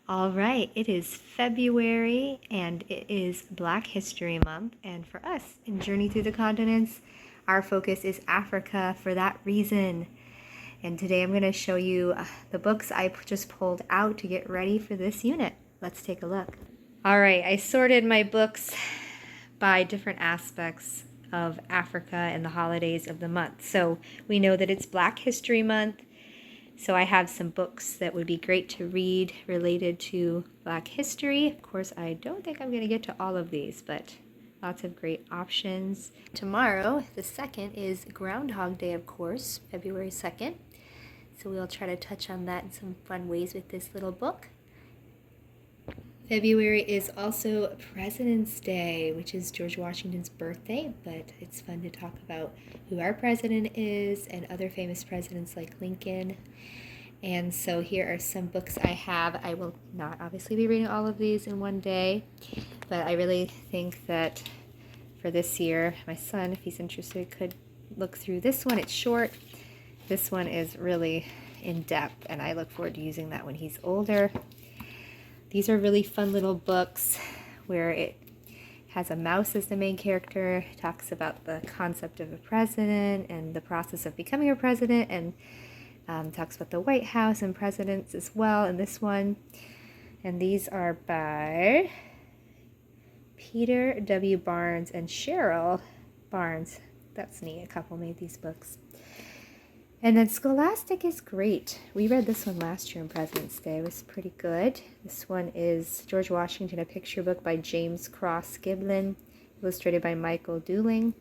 All right, it is February and it is Black History Month. And for us in Journey Through the Continents, our focus is Africa for that reason. And today I'm going to show you the books I just pulled out to get ready for this unit. Let's take a look. All right, I sorted my books by different aspects of Africa and the holidays of the month. So we know that it's Black History Month. So I have some books that would be great to read related to Black history. Of course, I don't think I'm going to get to all of these, but lots of great options. Tomorrow, the 2nd, is Groundhog Day, of course, February 2nd. So we'll try to touch on that in some fun ways with this little book. February is also President's Day, which is George Washington's birthday, but it's fun to talk about who our president is and other famous presidents like Lincoln. And so here are some books I have. I will not obviously be reading all of these in one day, but I really think that for this year, my son, if he's interested, could look through this one. It's short. This one is really in-depth, and I look forward to using that when he's older. These are really fun little books where it has a mouse as the main character, talks about the concept of a president and the process of becoming a president, and talks about the White House and presidents as well in this one. And these are by Peter W. Barnes and Cheryl Barnes. That's neat. A couple made these books. And then Scholastic is great. We read this one last year on President's Day. It was pretty good. This one is George Washington, a picture book by James Cross Giblin, illustrated by Michael Dooling.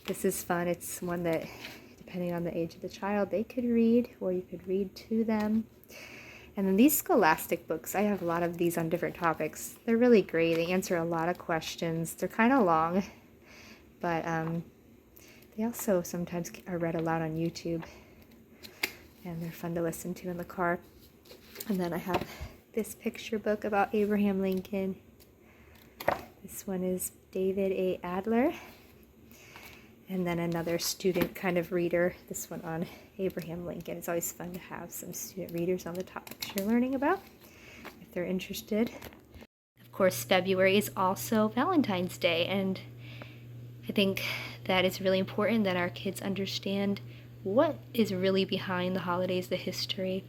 This is fun. It's one that, depending on the age of the child, they could read, or you could read to them. And then these Scholastic books, I have a lot of these on different topics. They're really great. They answer a lot of questions. They're kind of long, but they also sometimes are read aloud on YouTube, and they're fun to listen to in the car. And then I have this picture book about Abraham Lincoln. This one is David A. Adler. And then another student kind of reader, this one on Abraham Lincoln. It's always fun to have some student readers on the topics you're learning about, if they're interested. Of course, February is also Valentine's Day, and I think that it's really important that our kids understand what is really behind the holidays, the history.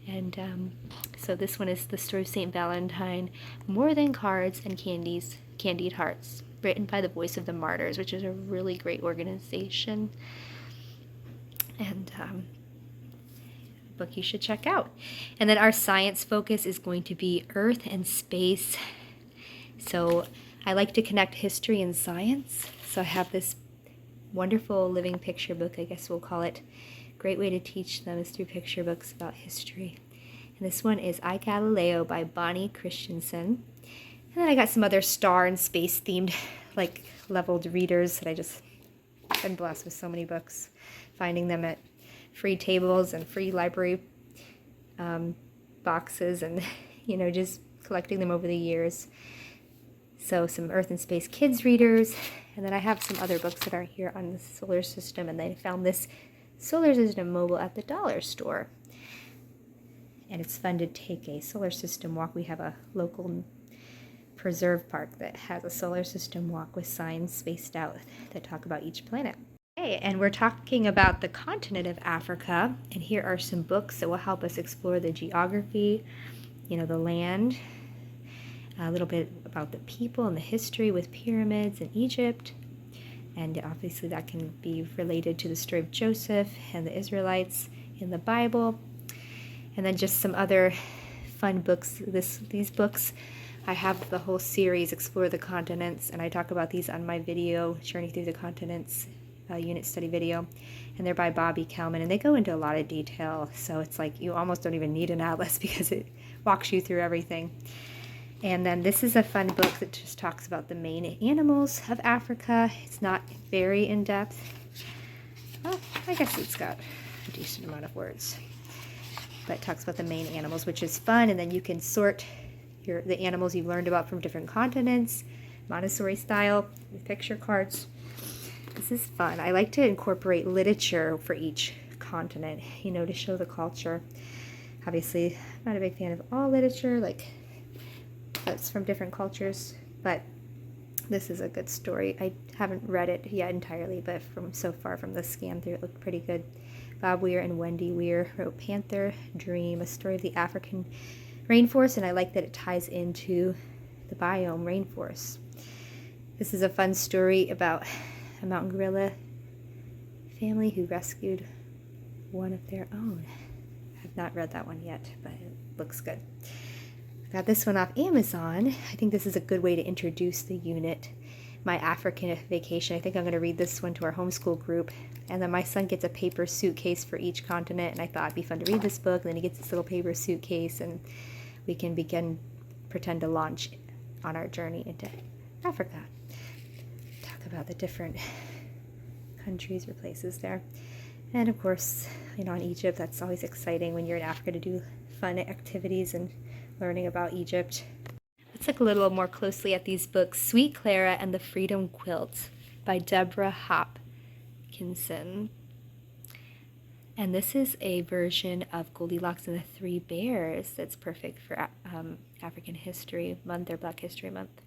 And so this one is the story of St. Valentine, More Than Cards and Candied Hearts, written by the Voice of the Martyrs, which is a really great organization, and a book you should check out. And then our science focus is going to be Earth and space. So I like to connect history and science. So I have this wonderful living picture book, I guess we'll call it. Great way to teach them is through picture books about history. And this one is I, Galileo by Bonnie Christensen. And then I got some other star and space themed, like leveled readers that I just been blessed with so many books. Finding them at free tables and free library boxes, and just collecting them over the years. So some Earth and Space kids readers, and then I have some other books that are here on the solar system, and I found this solar system mobile at the dollar store. And it's fun to take a solar system walk. We have a local preserve park that has a solar system walk with signs spaced out that talk about each planet. Okay, and we're talking about the continent of Africa, and here are some books that will help us explore the geography, the land, a little bit about the people and the history with pyramids in Egypt, and obviously that can be related to the story of Joseph and the Israelites in the Bible. And then just some other fun books. These books, I have the whole series, Explore the Continents, and I talk about these on my video, Journey Through the Continents unit study video, and they're by Bobby Kelman, and they go into a lot of detail, so it's like you almost don't even need an atlas because it walks you through everything. And then this is a fun book that just talks about the main animals of Africa. It's not very in-depth. Well, I guess it's got a decent amount of words, but it talks about the main animals, which is fun, and then you can sort the animals you've learned about from different continents, Montessori style, with picture cards. This is fun. I like to incorporate literature for each continent, to show the culture. Obviously, I'm not a big fan of all literature, like that's from different cultures, but this is a good story. I haven't read it yet entirely, but from so far from the scan through, it looked pretty good. Bob Weir and Wendy Weir wrote Panther Dream, a story of the African rainforest, and I like that it ties into the biome rainforest. This is a fun story about a mountain gorilla family who rescued one of their own. I've not read that one yet, but it looks good. I got this one off Amazon. I think this is a good way to introduce the unit. My African Vacation. I think I'm going to read this one to our homeschool group. And then my son gets a paper suitcase for each continent, and I thought it'd be fun to read this book. And then he gets this little paper suitcase, and we can pretend to launch on our journey into Africa. Talk about the different countries or places there. And of course, in Egypt, that's always exciting when you're in Africa to do fun activities and learning about Egypt. Let's look a little more closely at these books. Sweet Clara and the Freedom Quilt by Deborah Hopkinson. And this is a version of Goldilocks and the Three Bears that's perfect for African History Month or Black History Month.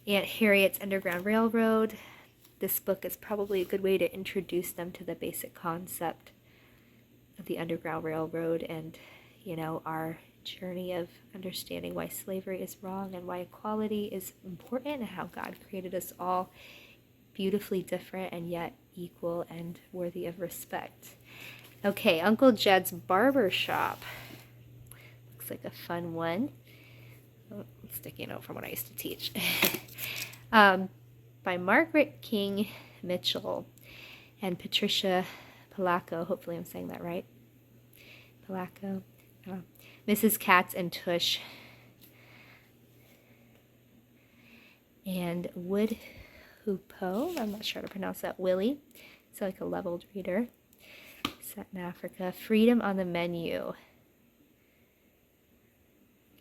Aunt Harriet's Underground Railroad. This book is probably a good way to introduce them to the basic concept of the Underground Railroad and, our journey of understanding why slavery is wrong and why equality is important and how God created us all beautifully different and yet equal and worthy of respect. Okay, Uncle Jed's Barber Shop. Looks like a fun one. Oh, sticky note from when I used to teach. By Margaret King Mitchell and Patricia Palaco. Hopefully I'm saying that right. Palaco. Mrs. Katz and Tush. And Wood Hoopo. I'm not sure how to pronounce that. Willie. It's like a leveled reader. Set in Africa. Freedom on the Menu.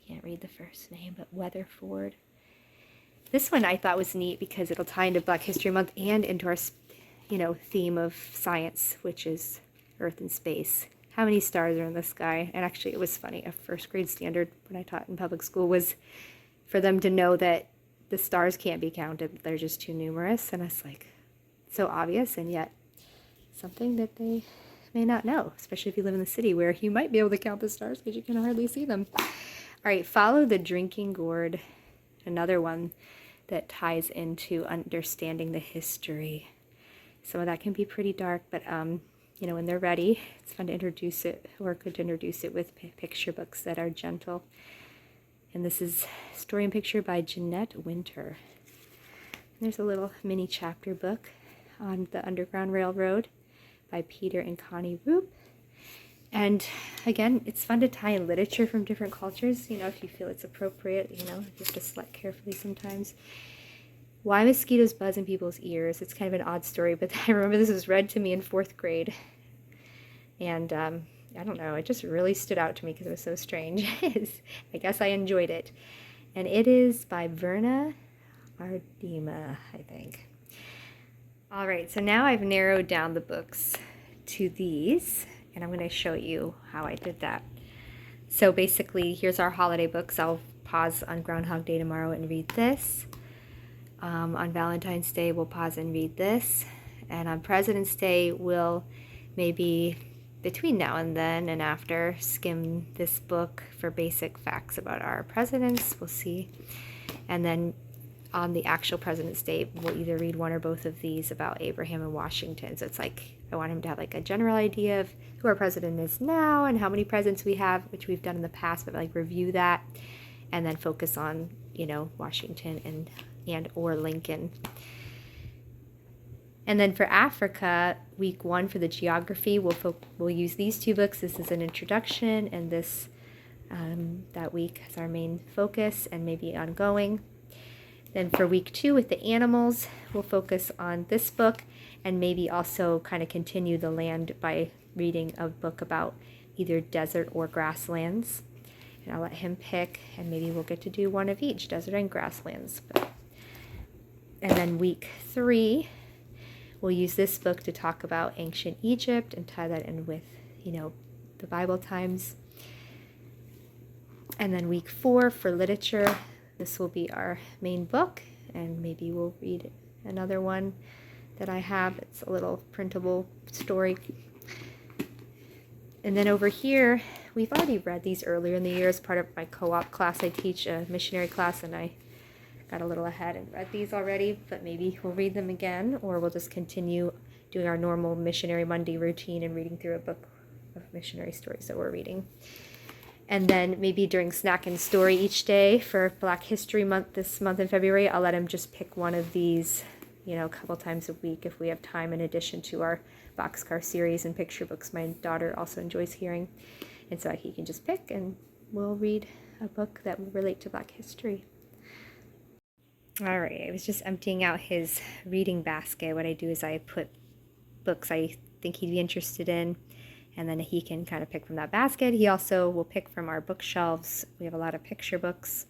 Can't read the first name, but Weatherford. This one I thought was neat because it'll tie into Black History Month and into our, theme of science, which is Earth and space. How many stars are in the sky? And actually, it was funny. A first grade standard when I taught in public school was for them to know that the stars can't be counted. They're just too numerous. And it's like so obvious, and yet something that they may not know, especially if you live in the city where you might be able to count the stars because you can hardly see them. All right, Follow the Drinking Gourd. Another one that ties into understanding the history. Some of that can be pretty dark, but when they're ready, it's fun to introduce it, or good to introduce it with picture books that are gentle. And this is Story and Picture by Jeanette Winter. And there's a little mini chapter book on the Underground Railroad by Peter and Connie Roop. And again, it's fun to tie in literature from different cultures, if you feel it's appropriate, you have to select carefully sometimes. Why Mosquitoes Buzz in People's Ears. It's kind of an odd story, but I remember this was read to me in 4th grade. And I don't know, it just really stood out to me because it was so strange. I guess I enjoyed it. And it is by Verna Ardema, I think. All right, so now I've narrowed down the books to these. And I'm going to show you how I did that. So basically, here's our holiday books. I'll pause on Groundhog Day tomorrow and read this. On Valentine's Day, we'll pause and read this. And on President's Day, we'll maybe between now and then and after skim this book for basic facts about our presidents. We'll see. And then on the actual President's Day, we'll either read one or both of these about Abraham and Washington. So it's like I want him to have like a general idea of who our president is now and how many presidents we have, which we've done in the past, but like review that and then focus on, Washington and or Lincoln. And then for Africa, week 1 for the geography, we'll use these 2 books. This is an introduction, and this that week is our main focus and maybe ongoing. Then for week 2 with the animals, we'll focus on this book and maybe also kind of continue the land by reading a book about either desert or grasslands. And I'll let him pick, and maybe we'll get to do one of each, desert and grasslands. And then week 3, we'll use this book to talk about ancient Egypt and tie that in with, the Bible times. And then week 4 for literature, this will be our main book, and maybe we'll read another one that I have. It's a little printable story. And then over here, we've already read these earlier in the year as part of my co-op class. I teach a missionary class, and I got a little ahead and read these already, but maybe we'll read them again, or we'll just continue doing our normal Missionary Monday routine and reading through a book of missionary stories that we're reading. And then maybe during Snack and Story each day for Black History Month, this month in February, I'll let him just pick one of these, you know, a couple times a week if we have time, in addition to our boxcar series and picture books my daughter also enjoys hearing. And so he can just pick, and we'll read a book that will relate to Black history. All right, I was just emptying out his reading basket. What I do is I put books I think he'd be interested in, and then he can kind of pick from that basket. He also will pick from our bookshelves. We have a lot of picture books.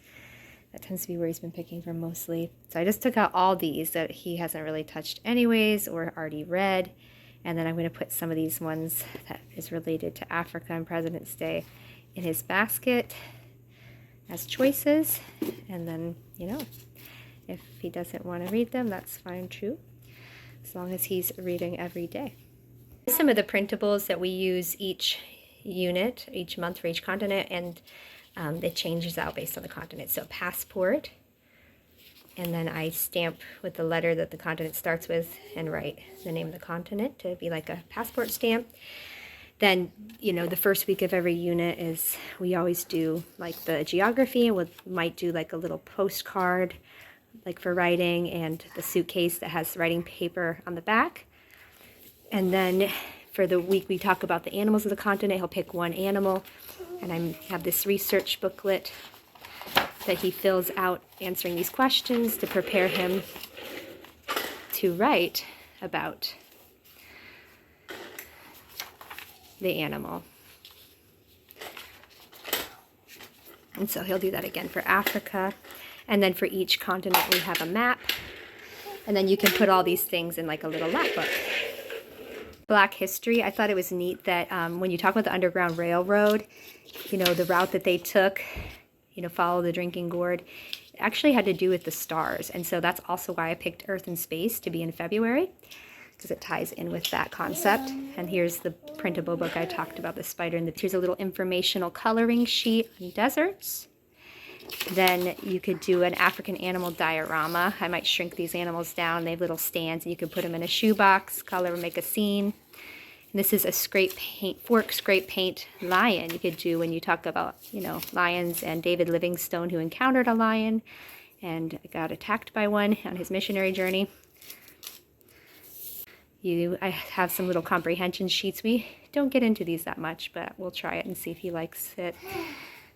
That tends to be where he's been picking from mostly. So I just took out all these that he hasn't really touched anyways or already read. And then I'm going to put some of these ones that is related to Africa and President's Day in his basket as choices. And then, you know, if he doesn't want to read them, that's fine too, as long as he's reading every day. Some of the printables that we use each unit, each month for each continent, and it changes out based on the continent. So passport, and then I stamp with the letter that the continent starts with and write the name of the continent to be like a passport stamp. Then, you know, the first week of every unit is, we always do like the geography, and we might do like a little postcard like for writing, and the suitcase that has writing paper on the back. And then for the week we talk about the animals of the continent, he'll pick one animal, and I have this research booklet that he fills out answering these questions to prepare him to write about the animal. And so he'll do that again for Africa. And then for each continent we have a map. And then you can put all these things in like a little lap book. Black history, I thought it was neat that when you talk about the Underground Railroad, you know, the route that they took, you know, follow the drinking gourd, it actually had to do with the stars. And so that's also why I picked Earth and Space to be in February, because it ties in with that concept. And here's the printable book I talked about, the spider. And here's a little informational coloring sheet on deserts. Then you could do an African animal diorama. I might shrink these animals down. They have little stands, and you could put them in a shoebox, color, make a scene. And this is a scrape paint, fork scrape paint lion you could do when you talk about, you know, lions, and David Livingstone, who encountered a lion and got attacked by one on his missionary journey. I have some little comprehension sheets. We don't get into these that much, but we'll try it and see if he likes it,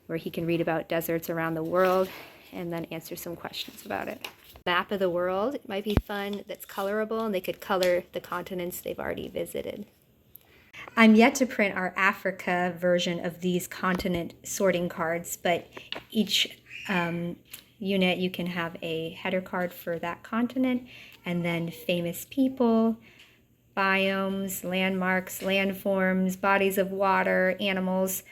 where he can read about deserts around the world and then answer some questions about it. Map of the world, it might be fun, that's colorable, and they could color the continents they've already visited. I'm yet to print our Africa version of these continent sorting cards, but each unit you can have a header card for that continent, and then famous people, biomes, landmarks, landforms, bodies of water, animals,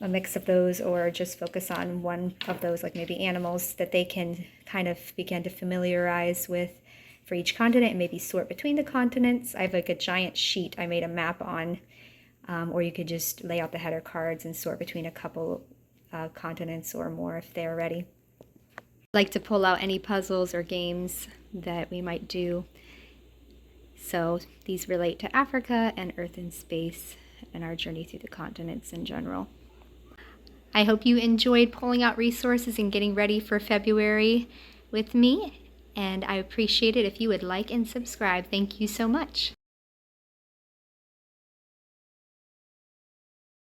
a mix of those, or just focus on one of those, like maybe animals that they can kind of begin to familiarize with for each continent, and maybe sort between the continents. I have like a giant sheet I made a map on, or you could just lay out the header cards and sort between a couple continents or more if they're ready. I'd like to pull out any puzzles or games that we might do. So these relate to Africa and Earth and Space and our journey through the continents in general. I hope you enjoyed pulling out resources and getting ready for February with me, and I appreciate it if you would like and subscribe. Thank you so much.